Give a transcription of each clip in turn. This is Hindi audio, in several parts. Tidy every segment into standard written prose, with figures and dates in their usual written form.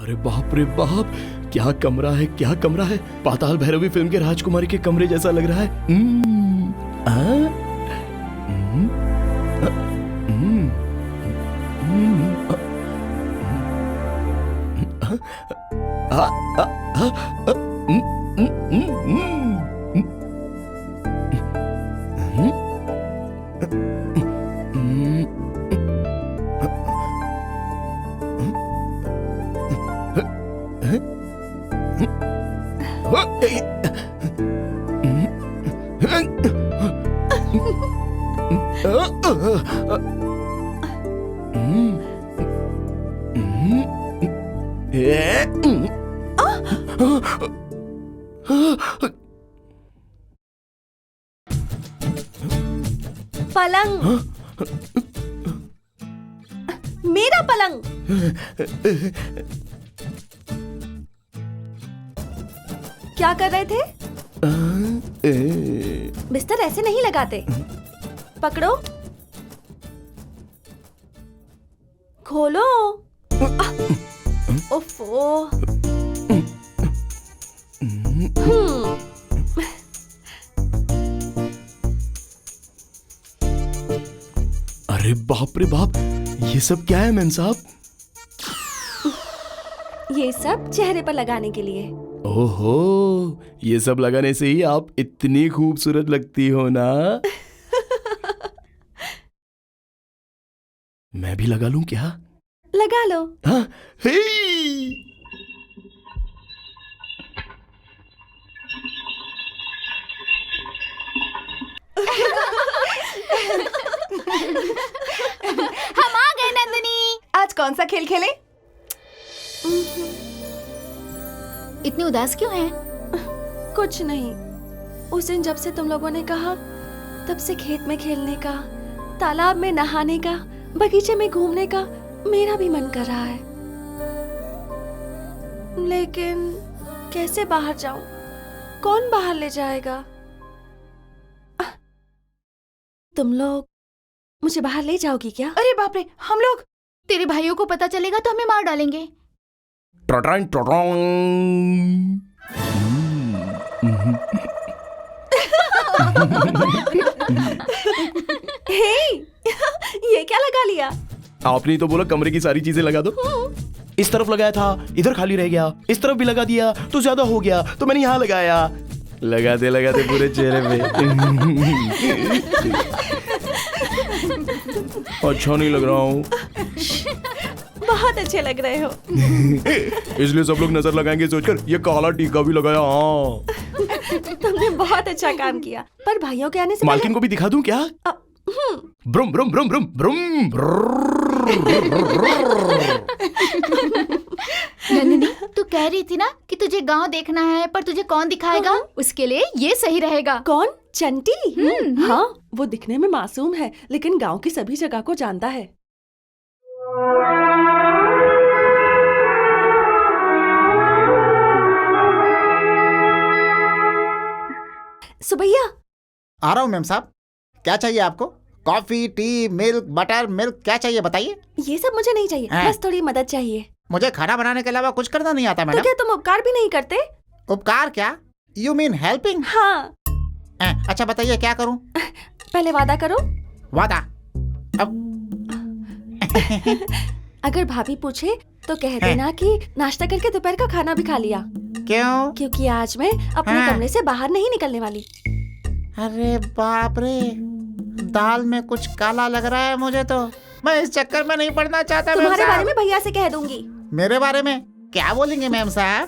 अरे बाप रे बाप, क्या कमरा है, क्या कमरा है। पाताल भैरवी फिल्म के राजकुमारी के कमरे जैसा लग रहा है। पलंग, मेरा पलंग। क्या कर रहे थे? बिस्तर ऐसे नहीं लगाते। पकड़ो, खोलो। ओफो। अरे बाप रे बाप, ये सब क्या है मैम साहब? ये सब चेहरे पर लगाने के लिए। ओहो, ये सब लगाने से ही आप इतनी खूबसूरत लगती हो ना। मैं भी लगा लूं क्या? लगा लो। हाँ, हे। हम आ गए नंदिनी। आज कौन सा खेल खेले? इतनी उदास क्यों है? कुछ नहीं, उस दिन जब से तुम लोगों ने कहा तब से खेत में खेलने का, तालाब में नहाने का, बगीचे में घूमने का मेरा भी मन कर रहा है, लेकिन कैसे बाहर जाऊं? कौन बाहर ले जाएगा? तुम लोग मुझे बाहर ले जाओगी क्या? अरे बाप रे, हम लोग? तेरे भाइयों को पता चलेगा तो हमें मार डालेंगे। ट्रॉट्रॉंग, ट्रॉट्रॉंग। हे, ये क्या लगा लिया? आपने तो बोला कमरे की सारी चीजें लगा दो। इस तरफ लगाया था, इधर खाली रह गया, इस तरफ भी लगा दिया तो ज्यादा हो गया, तो मैंने यहाँ लगाया। लगाते लगाते पूरे चेहरे पे। अच्छा नहीं लग रहा हूँ। बहुत अच्छे लग रहे हो। इसलिए सब लोग नजर लगाएंगे सोचकर ये काला टीका भी लगाया। हाँ, तुमने बहुत अच्छा काम किया, पर भाइयों के आने से मालकिन को भी दिखा दूं क्या? ब्रुम ब्रुम ब्रुम ब्रुम ब्रुम। नंदिनी, तू कह रही थी ना कि तुझे गांव देखना है, पर तुझे कौन दिखाएगा? उसके लिए ये सही रहेगा। कौन? चंटी? हाँ, वो दिखने में मासूम है, लेकिन गांव की सभी जगह को जानता है। सुबैया, आ रहा हूँ मैम साहब। क्या चाहिए आपको? Coffee, T, milk, butter milk, क्या चाहिए बताइए? ये सब मुझे नहीं चाहिए, बस थोड़ी मदद चाहिए। मुझे खाना बनाने के अलावा कुछ करना नहीं आता तो मैडम। क्या तुम उपकार भी नहीं करते? उपकार क्या? You mean helping? हाँ। अच्छा बताइए क्या करूँ? पहले वादा करो। वादा? अगर भाभी पूछे तो कह देना कि नाश्ता करके दोपहर का खाना भी खा लिया। क्यों? क्योंकि आज मैं अपने कमरे से बाहर नहीं निकलने वाली। अरे बाप रे, दाल में कुछ काला लग रहा है मुझे तो। मैं इस चक्कर में नहीं पड़ना चाहता। तुम्हारे बारे में भैया से कह दूंगी। मेरे बारे में क्या बोलेंगे मैम साहब?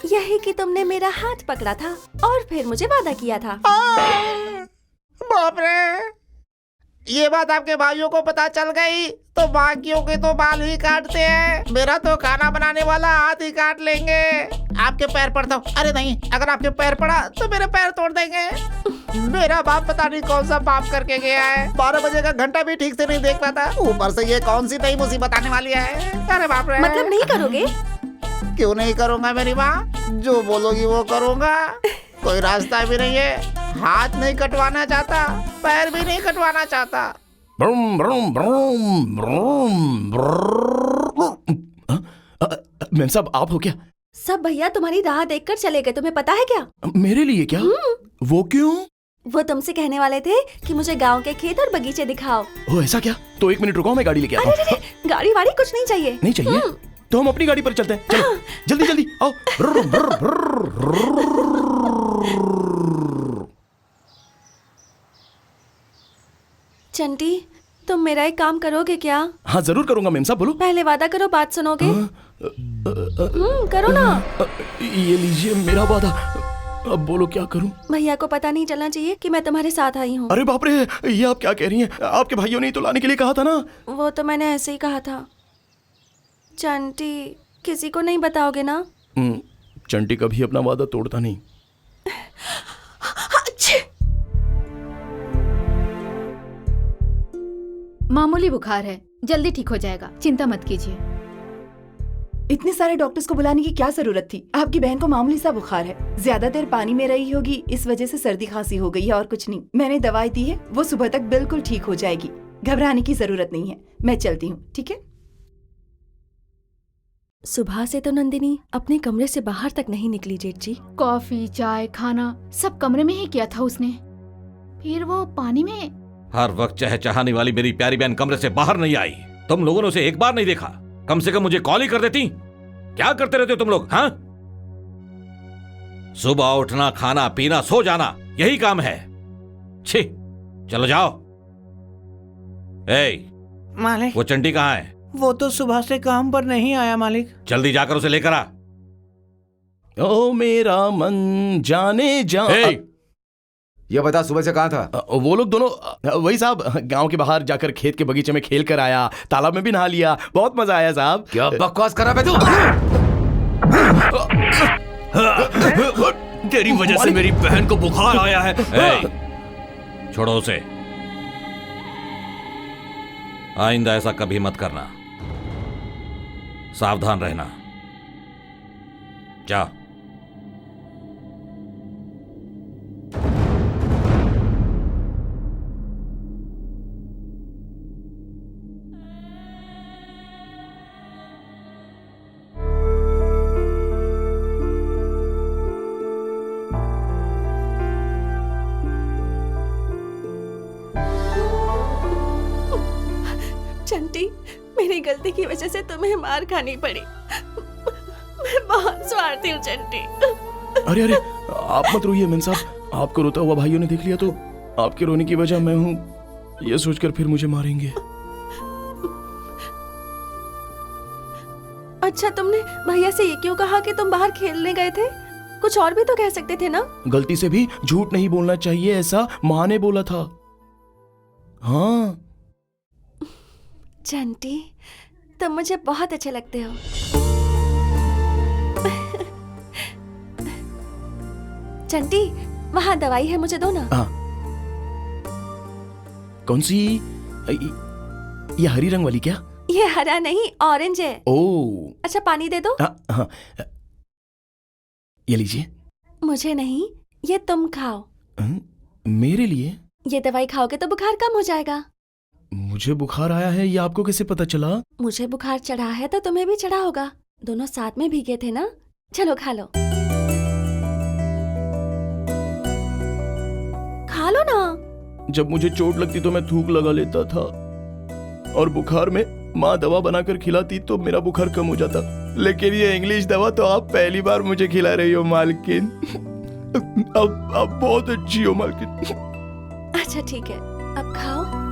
यही कि तुमने मेरा हाथ पकड़ा था और फिर मुझे वादा किया था। बाप रे, ये बात आपके भाइयों को पता चल गई तो बाकियों के तो बाल ही काटते हैं, मेरा तो खाना बनाने वाला हाथ ही काट लेंगे। आपके पैर पड़ता हूँ। अरे नहीं, अगर आपके पैर पड़ा तो मेरे पैर तोड़ देंगे। मेरा बाप पता नहीं कौन सा पाप करके गया है, 12 बजे का घंटा भी ठीक से नहीं देख पाता, ऊपर से ये कौन सी नई मुसीबत आने वाली है। अरे बाप रे। मतलब नहीं करोगे? क्यों नहीं करूँगा मेरी माँ, जो बोलोगी वो करूँगा। कोई रास्ता भी नहीं है, हाथ नहीं कटवाना चाहता, पैर भी नहीं कटवाना चाहता। Vroom vroom vroom vroom vroom. Ma'am साहब आप हो क्या? सब भैया तुम्हारी राह देखकर चले गए, तुम्हें पता है क्या? मेरे लिए क्या? वो क्यों? वो तुमसे कहने वाले थे कि मुझे गांव के खेत और बगीचे दिखाओ। ओ ऐसा क्या? तो 1 मिनट रुको, मैं गाड़ी लेके आता अरे हूँ। अरे, गाड़ी वाड़ी कुछ नहीं चाहिए। नहीं चाहिए? तो हम अपनी गाड़ी पर चलते हैं। चलो जल्दी जल्दी आओ। ब्रर, ब्रर, ब्रर। चंटी, तुम मेरा एक काम करोगे क्या? हाँ जरूर करूंगा मैम साहब, बोलो। पहले वादा करो, बात सुनोगे? करो ना। ये लीजिए मेरा वादा। अब बोलो क्या करूं? भैया को पता नहीं चलना चाहिए कि मैं तुम्हारे साथ आई हूँ। अरे बाप रे, ये आप क्या कह रही हैं? आपके भाइयों ने तो लाने के लिए कहा था ना। वो तो मैंने ऐसे ही कहा था। चंटी, किसी को नहीं बताओगे ना? चंटी कभी अपना वादा तोड़ता नहीं। मामूली बुखार है, जल्दी ठीक हो जाएगा, चिंता मत कीजिए। इतने सारे डॉक्टर्स को बुलाने की क्या जरूरत थी? आपकी बहन को मामूली सा बुखार है, ज्यादा देर पानी में रही होगी, इस वजह से सर्दी खांसी हो गई है और कुछ नहीं। मैंने दवाई दी है, वो सुबह तक बिल्कुल ठीक हो जाएगी। घबराने की जरूरत नहीं है, मैं चलती हूँ, ठीक है? सुबह से तो नंदिनी अपने कमरे से बाहर तक नहीं निकली जेठ जी। कॉफी, चाय, खाना सब कमरे में ही किया था उसने। फिर वो पानी में। हर वक्त चहचहाने वाली मेरी प्यारी बहन कमरे से बाहर नहीं आई। तुम लोगों ने उसे एक बार नहीं देखा? कम से कम मुझे कॉल ही कर देती। क्या करते रहते हो तुम लोग? हाँ, सुबह उठना, खाना पीना, सो जाना, यही काम है। छी, चलो जाओ। ए, मालिक, वो चंटी कहाँ है? वो तो सुबह से काम पर नहीं आया मालिक। जल्दी जाकर उसे लेकर आ। ओ मेरा मन जाने जा। ये बता सुबह से कहाँ था? वो लोग दोनों वही साहब, गांव के बाहर जाकर खेत के बगीचे में खेल कर आया, तालाब में भी नहा लिया, बहुत मजा आया साहब। क्या बकवास कर रहा है तू? तेरी वजह से मेरी बहन को बुखार आया है। छोड़ो उसे, आइंदा ऐसा कभी मत करना, सावधान रहना। जा। चंटी, मेरी गलती की वजह से तुम्हें मार खानी पड़ी। मैं बहुत स्वार्थी हूँ चंटी। अरे अरे आप मत रोइए मैम साहब, आपको रोता हुआ भाइयों ने देख लिया तो आपके रोने की वजह मैं हूँ, ये सोचकर फिर मुझे मारेंगे। अच्छा, तुमने भैया से ये क्यों कहा कि तुम बाहर खेलने गए थे? कुछ और भी तो कह सकते थे ना? गलती से भी झूठ नहीं बोलना चाहिए, ऐसा माँ ने बोला था। हाँ चंटी, तुम मुझे बहुत अच्छे लगते हो। चंटी, वहाँ दवाई है, मुझे दो ना। हाँ। कौन सी? ये हरी रंग वाली क्या? ये हरा नहीं, ऑरेंज है। ओह। अच्छा, पानी दे दो। हाँ, ये लीजिए। मुझे नहीं, ये तुम खाओ। मेरे लिए? ये दवाई खाओगे तो बुखार कम हो जाएगा। मुझे बुखार आया है, ये आपको कैसे पता चला? मुझे बुखार चढ़ा है तो तुम्हें भी चढ़ा होगा, दोनों साथ में भीगे थे ना। चलो खा लो, खा लो ना। जब मुझे चोट लगती तो मैं थूक लगा लेता था, और बुखार में माँ दवा बनाकर खिलाती तो मेरा बुखार कम हो जाता। लेकिन ये इंग्लिश दवा तो आप पहली बार मुझे खिला रही हो मालकिन। अब बहुत अच्छी हो मालकिन। अच्छा ठीक है, अब खाओ।